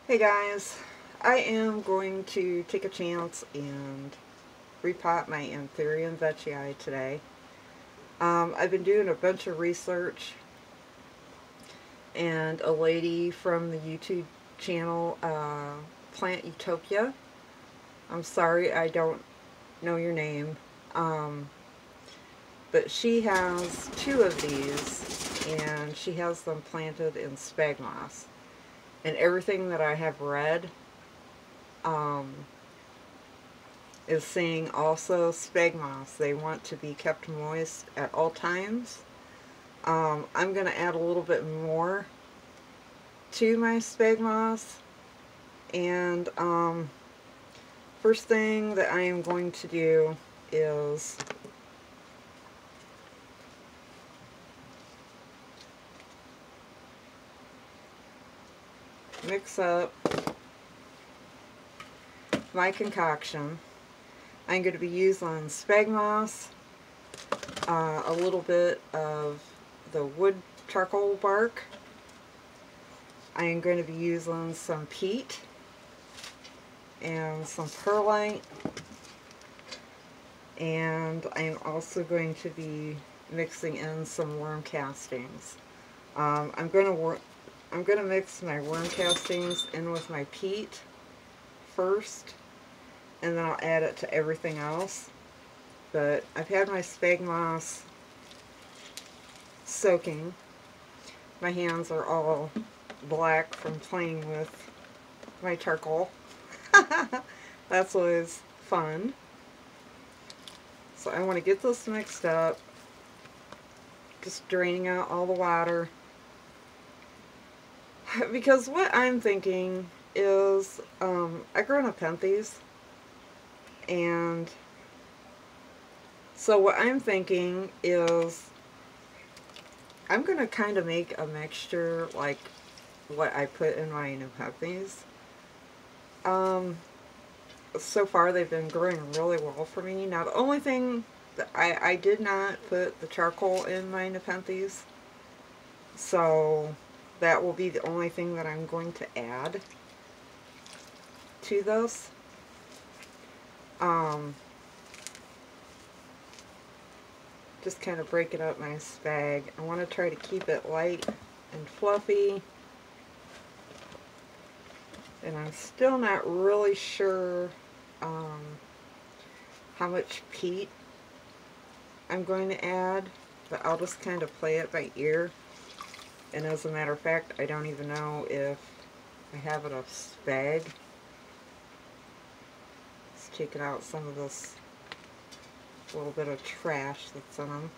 Hey guys, I am going to take a chance and repot my Anthurium Vetcheii today. I've been doing a bunch of research, and a lady from the YouTube channel Plant Utopia, I'm sorry I don't know your name, but she has two of these and she has them planted in spag moss. And everything that I have read is saying also spag moss, they want to be kept moist at all times. I'm going to add a little bit more to my spag moss, and first thing that I am going to do is mix up my concoction. I'm going to be using spag moss, a little bit of the wood charcoal bark. I am going to be using some peat and some perlite, and I'm also going to be mixing in some worm castings. I'm going to mix my worm castings in with my peat first, and then I'll add it to everything else. But I've had my spag moss soaking. My hands are all black from playing with my charcoal. That's always fun. So I want to get this mixed up, just draining out all the water. Because what I'm thinking is, I grow nepenthes, and so what I'm thinking is I'm going to kind of make a mixture like what I put in my nepenthes. So far they've been growing really well for me. Now the only thing that I did not put the charcoal in my nepenthes, so that will be the only thing that I'm going to add to this. Just kind of breaking up my spag. I want to try to keep it light and fluffy. And I'm still not really sure how much peat I'm going to add, but I'll just kind of play it by ear. And as a matter of fact, I don't even know if I have enough spag. It's taking out some of this little bit of trash that's in them.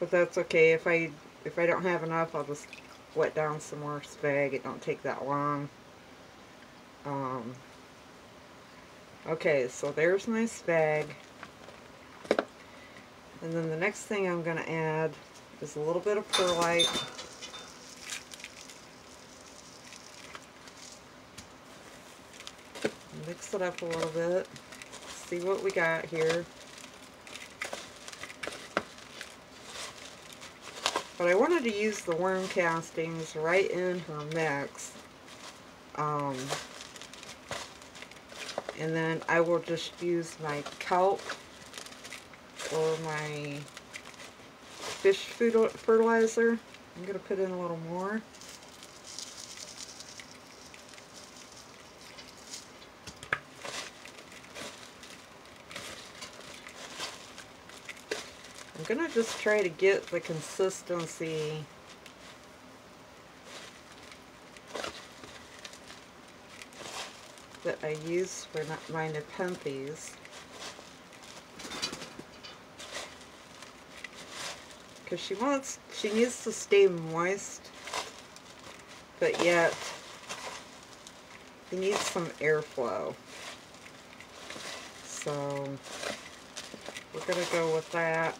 But that's okay. If I don't have enough, I'll just wet down some more spag. It don't take that long. Okay, so there's my spag. And then the next thing I'm going to add is a little bit of perlite. Mix it up a little bit. See what we got here. But I wanted to use the worm castings right in her mix. And then I will just use my kelp or my fish food fertilizer. I'm going to put in a little more. I'm going to just try to get the consistency that I use for my nepenthes, because she needs to stay moist, but yet it needs some airflow. So we're going to go with that.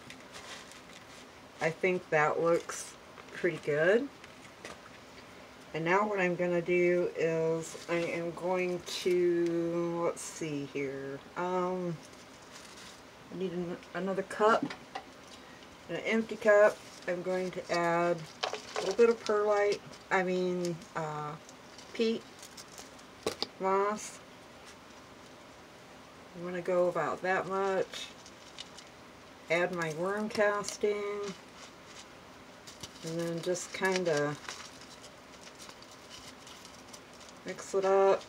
I think that looks pretty good. And now what I'm going to do is I am going to, let's see here, I need another cup, an empty cup. I'm going to add little bit of perlite, peat moss. I'm going to go about that much. Add my worm casting. And then just kind of mix it up.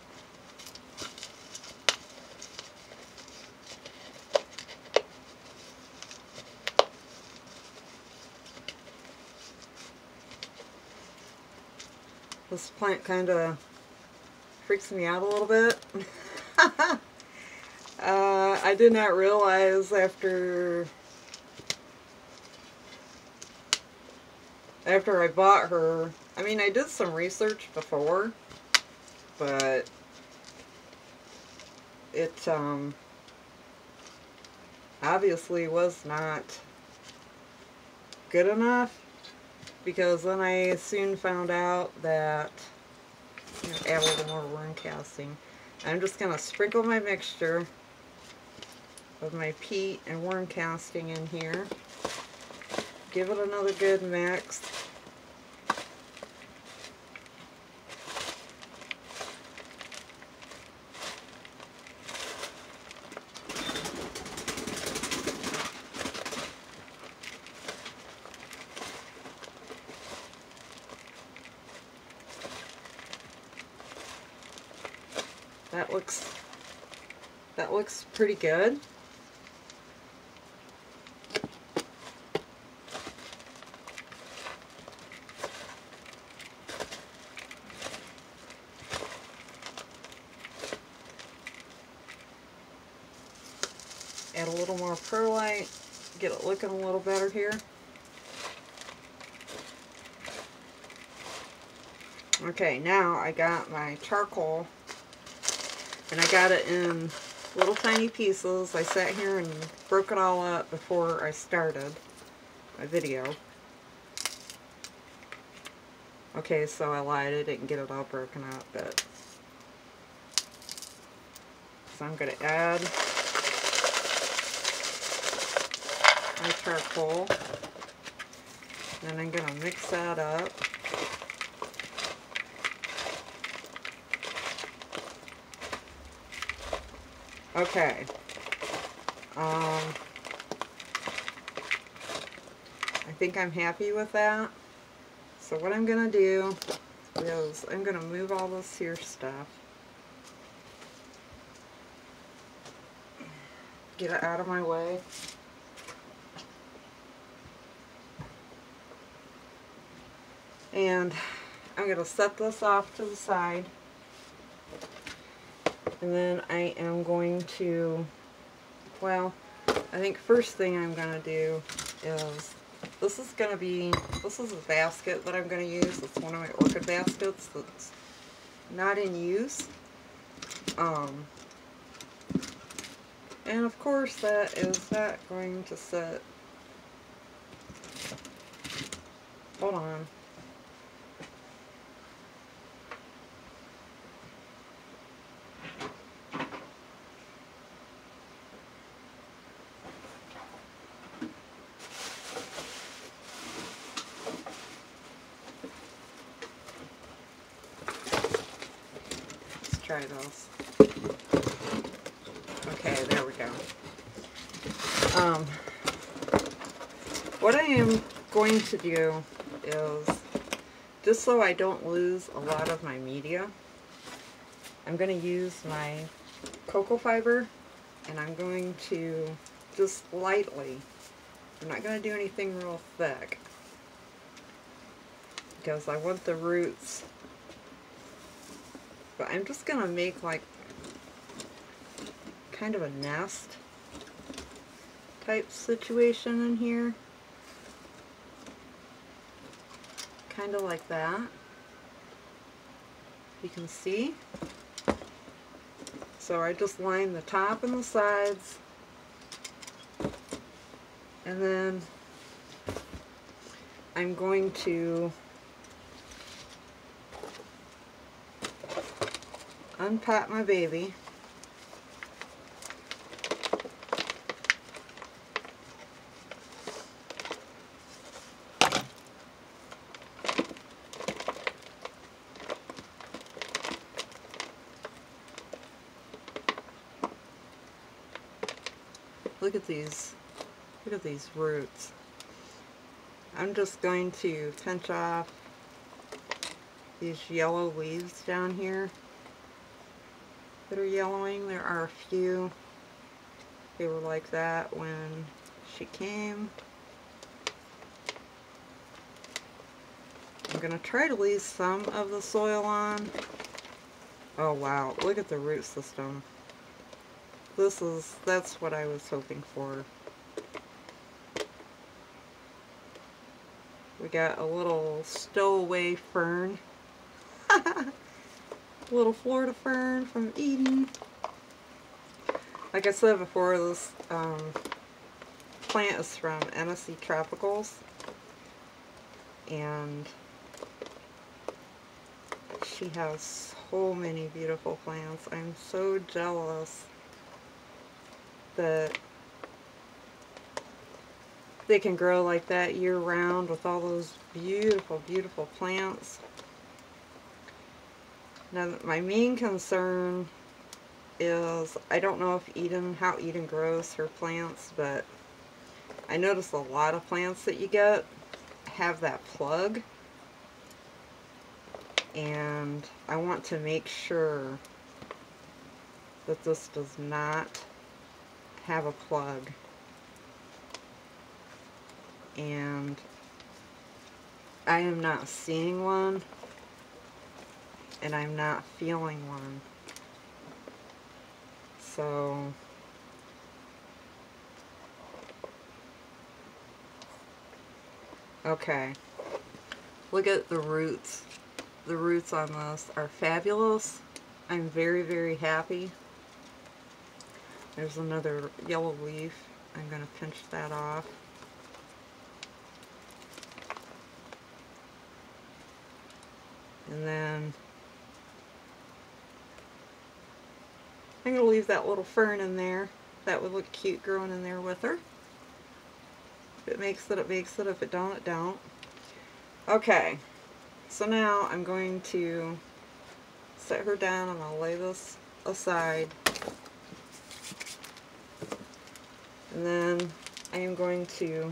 This plant kind of freaks me out a little bit. I did not realize after I bought her, I mean, I did some research before, but it obviously was not good enough, because then I soon found out that, I'm going to add a little more worm casting. I'm just going to sprinkle my mixture of my peat and worm casting in here. Give it another good mix. That looks pretty good. Add a little more perlite, get it looking a little better here. Okay, now I got my charcoal, and I got it in little tiny pieces. I sat here and broke it all up before I started my video. Okay, so I lied, I didn't get it all broken up, but so I'm going to add my charcoal, and I'm going to mix that up. Okay, I think I'm happy with that. So what I'm going to do is I'm going to move all this here stuff, get it out of my way. And I'm going to set this off to the side. And then I am going to, well, I think first thing I'm going to do is, this is a basket that I'm going to use. It's one of my orchid baskets that's not in use. And of course that is not going to sit, hold on. Try those. Okay, there we go. What I am going to do is, just so I don't lose a lot of my media, I'm going to use my cocoa fiber, and I'm going to just lightly, I'm not going to do anything real thick, because I want the roots. But I'm just going to make like kind of a nest type situation in here. Kind of like that. You can see. So I just line the top and the sides. And then I'm going to unpot my baby. Look at these roots. I'm just going to pinch off these yellow leaves down here that are yellowing. There are a few. They were like that when she came. I'm going to try to leave some of the soil on. Oh wow, look at the root system. That's what I was hoping for. We got a little stowaway fern. A little Florida fern from Eden. Like I said before, this plant is from NSC Tropicals. And she has so many beautiful plants. I'm so jealous that they can grow like that year round with all those beautiful, beautiful plants. Now, my main concern is, I don't know if how Eden grows her plants, but I notice a lot of plants that you get have that plug, and I want to make sure that this does not have a plug. And I am not seeing one, and I'm not feeling one. So okay, look at the roots. The roots on this are fabulous. I'm very, very happy. There's another yellow leaf. I'm going to pinch that off. And then I'm going to leave that little fern in there. That would look cute growing in there with her. If it makes it, it makes it. If it don't, it don't. Okay, so now I'm going to set her down and I'll lay this aside. And then I am going to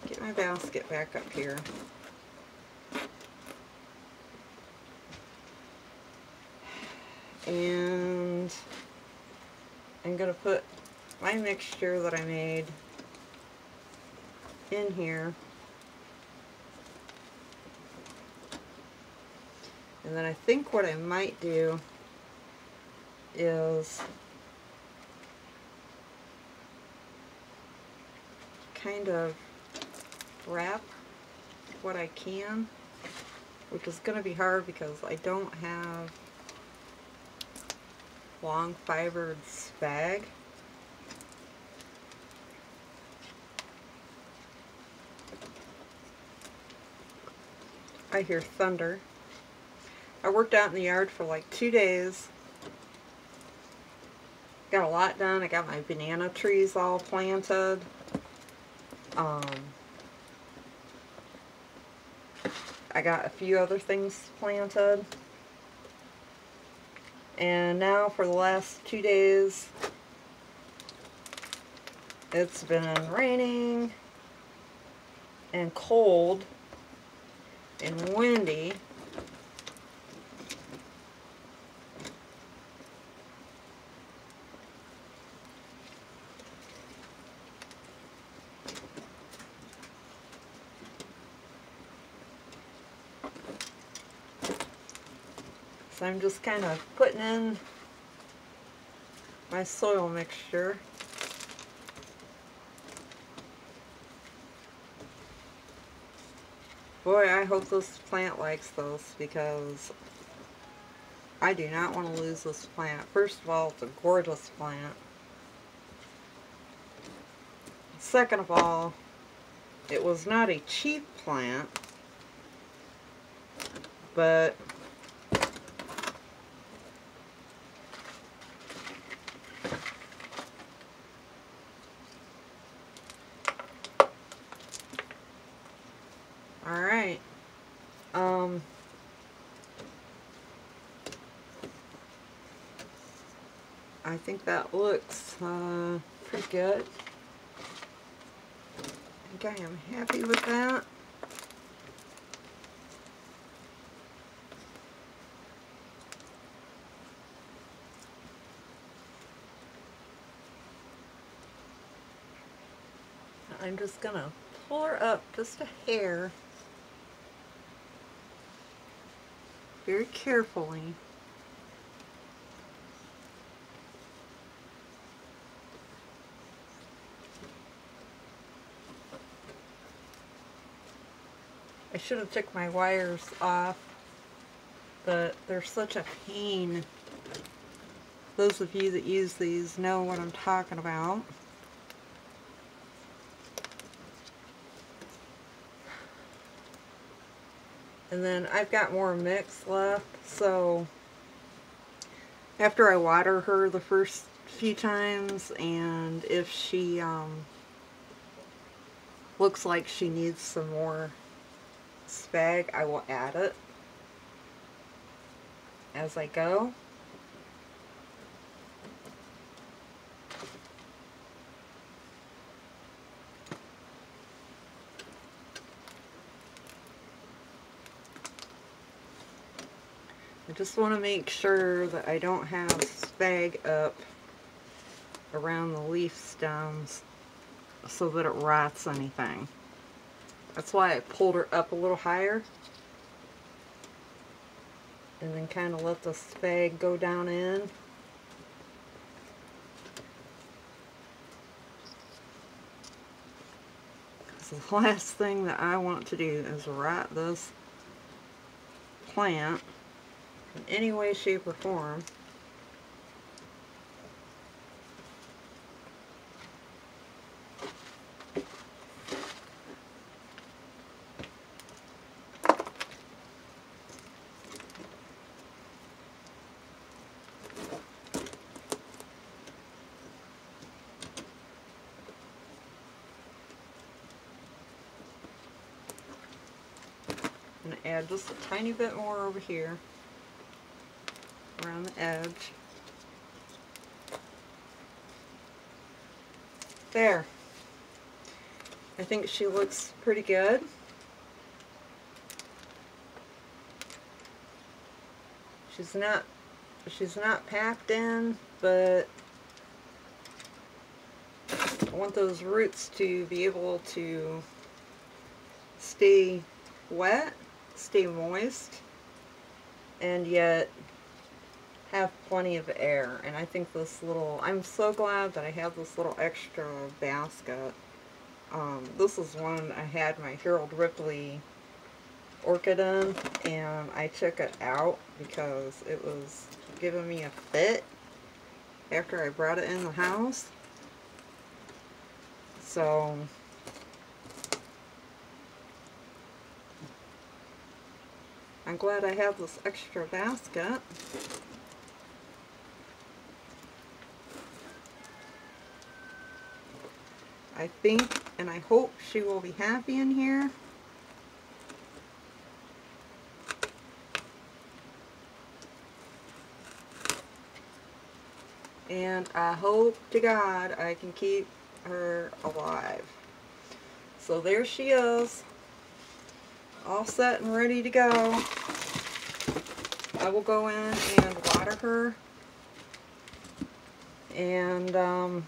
get my basket back up here. And I'm going to put my mixture that I made in here. And then I think what I might do is kind of wrap what I can, which is going to be hard because I don't have long fibered spag. I hear thunder. I worked out in the yard for like 2 days. Got a lot done. I got my banana trees all planted. I got a few other things planted. And now for the last 2 days, it's been raining and cold and windy. So I'm just kind of putting in my soil mixture. Boy, I hope this plant likes this, because I do not want to lose this plant. First of all, it's a gorgeous plant. Second of all, it was not a cheap plant, but alright. I think that looks pretty good. I think I am happy with that. I'm just gonna pull her up just a hair, very carefully. I should have took my wires off, but they're such a pain. Those of you that use these know what I'm talking about. And then I've got more mix left, so after I water her the first few times, and if she looks like she needs some more spag, I will add it as I go. I just want to make sure that I don't have spag up around the leaf stems so that it rots anything. That's why I pulled her up a little higher and then kind of let the spag go down in. So the last thing that I want to do is rot this plant in any way, shape, or form. I'm going to add just a tiny bit more over here around the edge. There. I think she looks pretty good. She's not packed in, but I want those roots to be able to stay wet, stay moist, and yet have plenty of air. And I think this little, I'm so glad that I have this little extra basket. This is one I had my Harold Ripley orchid in, and I took it out because it was giving me a fit after I brought it in the house. So I'm glad I have this extra basket. I think and I hope she will be happy in here. And I hope to God I can keep her alive. So there she is, all set and ready to go. I will go in and water her and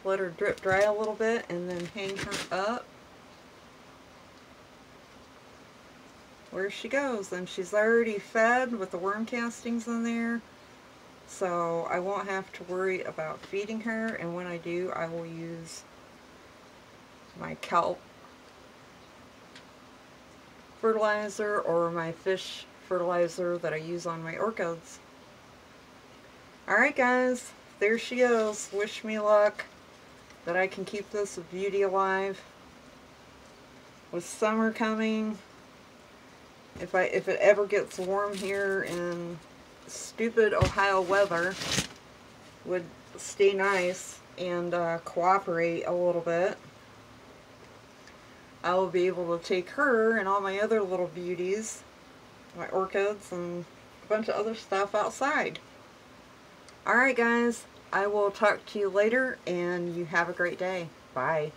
let her drip dry a little bit and then hang her up where she goes. And she's already fed with the worm castings in there, so I won't have to worry about feeding her. And when I do, I will use my kelp fertilizer or my fish fertilizer that I use on my orchids. Alright guys, there she is. Wish me luck that I can keep this beauty alive. With summer coming, if it ever gets warm here in stupid Ohio weather, would stay nice and cooperate a little bit, I will be able to take her and all my other little beauties, my orchids and a bunch of other stuff outside. Alright guys, I will talk to you later, and you have a great day. Bye.